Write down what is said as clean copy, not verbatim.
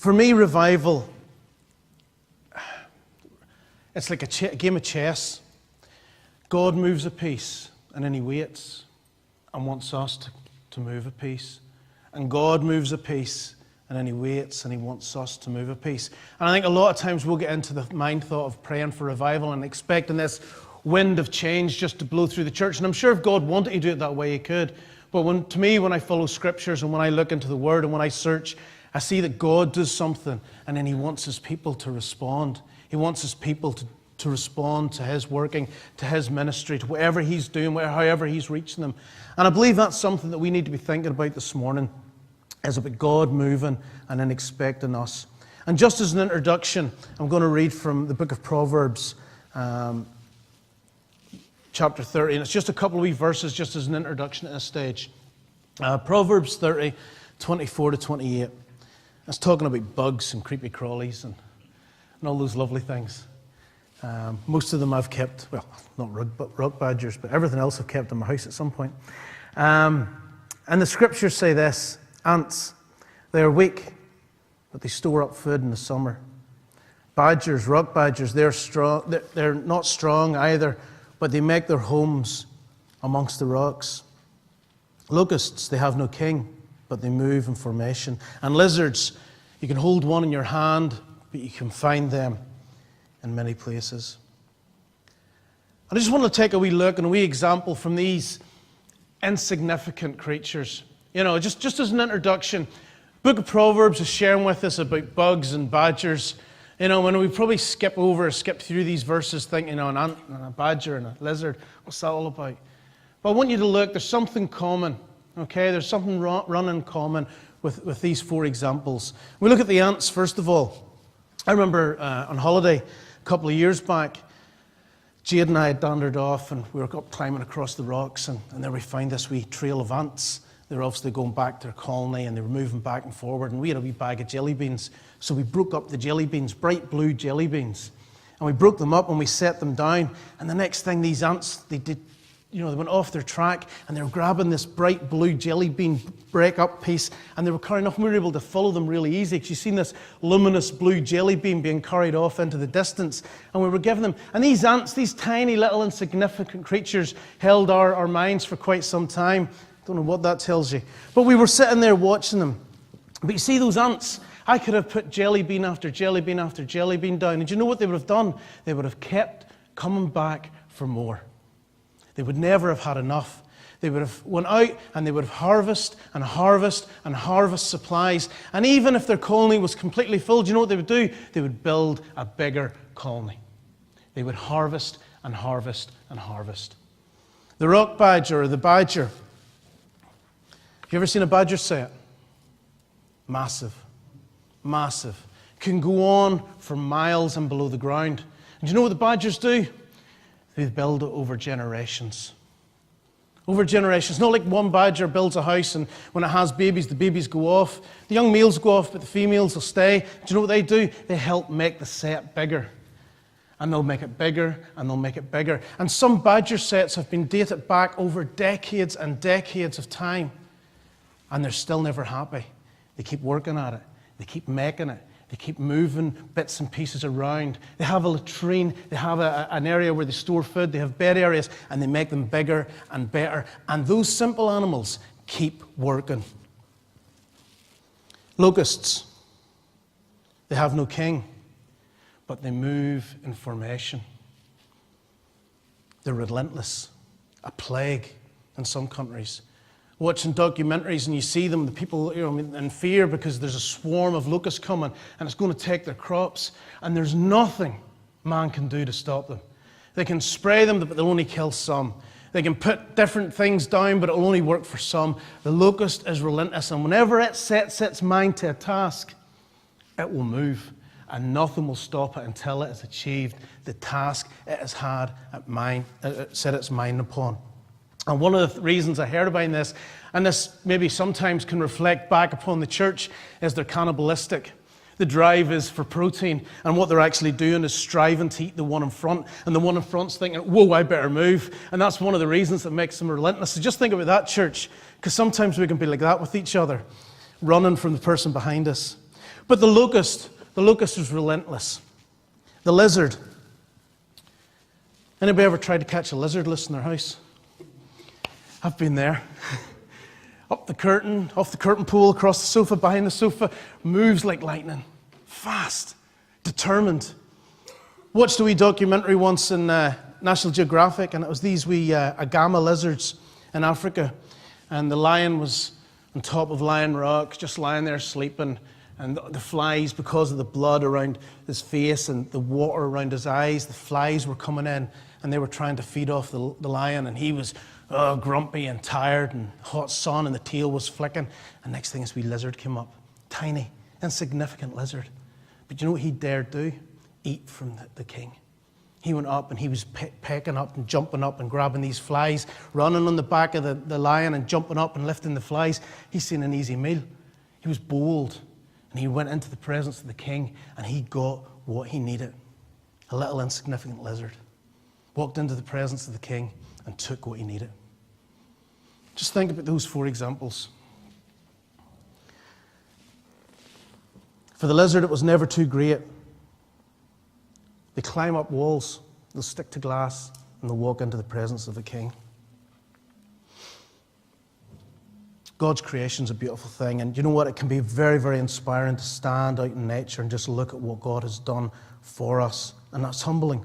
For me, revival, it's like a game of chess. God moves a piece, and then he waits and wants us to move a piece. And God moves a piece, and then he waits and he wants us to move a piece. And I think a lot of times we'll get into the mind thought of praying for revival and expecting this wind of change just to blow through the church. And I'm sure if God wanted to do it that way, he could. But to me, when I follow scriptures and when I look into the Word and when I search, I see that God does something, and then he wants his people to respond. He wants his people to respond to his working, to his ministry, to whatever he's doing, however he's reaching them. And I believe that's something that we need to be thinking about this morning, is about God moving and then expecting us. And just as an introduction, I'm going to read from the book of Proverbs, chapter 30, and it's just a couple of wee verses just as an introduction at this stage. Proverbs 30, 24 to 28. It's talking about bugs and creepy crawlies and all those lovely things. Most of them I've kept, well, not rock badgers, but everything else I've kept in my house at some point. And the scriptures say this: ants, they are weak, but they store up food in the summer. Badgers, rock badgers, they're strong. They're not strong either, but they make their homes amongst the rocks. Locusts, they have no king, but they move in formation. And lizards, you can hold one in your hand, but you can find them in many places. I just want to take a wee look and a wee example from these insignificant creatures. You know, just as an introduction, Book of Proverbs is sharing with us about bugs and badgers. You know, when we probably skip through these verses thinking, you know, an ant and a badger and a lizard, what's that all about? But I want you to look, there's something common, okay? There's something running common with these four examples. We look at the ants, first of all. I remember on holiday a couple of years back, Jade and I had wandered off and we were up climbing across the rocks, and there we found this wee trail of ants. They were obviously going back to their colony and they were moving back and forward, and we had a wee bag of jelly beans. So we broke up the jelly beans, bright blue jelly beans. And we broke them up and we set them down. And the next thing, these ants, they went off their track and they were grabbing this bright blue jelly bean break up piece, and they were carrying off, and we were able to follow them really easy because you've seen this luminous blue jelly bean being carried off into the distance, and we were giving them. And these ants, these tiny little insignificant creatures, held our minds for quite some time. Don't know what that tells you. But we were sitting there watching them. But you see those ants, I could have put jelly bean after jelly bean after jelly bean down. And do you know what they would have done? They would have kept coming back for more. They would never have had enough. They would have went out and they would have harvest and harvest and harvest supplies. And even if their colony was completely full, do you know what they would do? They would build a bigger colony. They would harvest and harvest and harvest. The rock badger or the badger. Have you ever seen a badger say it? Massive. Massive. Can go on for miles and below the ground. And do you know what the badgers do? They build it over generations. Over generations. Not like one badger builds a house and when it has babies, the babies go off. The young males go off, but the females will stay. Do you know what they do? They help make the set bigger. And they'll make it bigger, and they'll make it bigger. And some badger sets have been dated back over decades and decades of time. And they're still never happy. They keep working at it. They keep making it. They keep moving bits and pieces around. They have a latrine. They have an area where they store food. They have bed areas, and they make them bigger and better. And those simple animals keep working. Locusts, they have no king, but they move in formation. They're relentless, a plague in some countries. Watching documentaries and you see them, the people in fear because there's a swarm of locusts coming and it's going to take their crops, and there's nothing man can do to stop them. They can spray them, but they'll only kill some. They can put different things down, but it'll only work for some. The locust is relentless, and whenever it sets its mind to a task, it will move, and nothing will stop it until it has achieved the task it has had set its mind upon. And one of the reasons I heard about this, and this maybe sometimes can reflect back upon the church, is they're cannibalistic. The drive is for protein, and what they're actually doing is striving to eat the one in front, and the one in front's thinking, whoa, I better move. And that's one of the reasons that makes them relentless. So just think about that, church, because sometimes we can be like that with each other, running from the person behind us. But the locust was relentless. The lizard. Anybody ever tried to catch a lizard loose in their house? I've been there. Up the curtain, off the curtain pole, across the sofa, behind the sofa, moves like lightning. Fast, determined. Watched a wee documentary once in National Geographic, and it was these wee agama lizards in Africa. And the lion was on top of Lion Rock, just lying there sleeping. And the flies, because of the blood around his face and the water around his eyes, the flies were coming in and they were trying to feed off the lion. And he was grumpy and tired and hot sun, and the tail was flicking. And next thing, this wee lizard came up. Tiny, insignificant lizard. But you know what he dared do? Eat from the king. He went up and he was pecking up and jumping up and grabbing these flies, running on the back of the lion and jumping up and lifting the flies. He's seen an easy meal. He was bold. And he went into the presence of the king and he got what he needed. A little insignificant lizard walked into the presence of the king and took what he needed. Just think about those 4 examples. For the lizard, it was never too great. They climb up walls, they'll stick to glass, and they'll walk into the presence of the king. God's creation is a beautiful thing, and you know what? It can be very, very inspiring to stand out in nature and just look at what God has done for us, and that's humbling.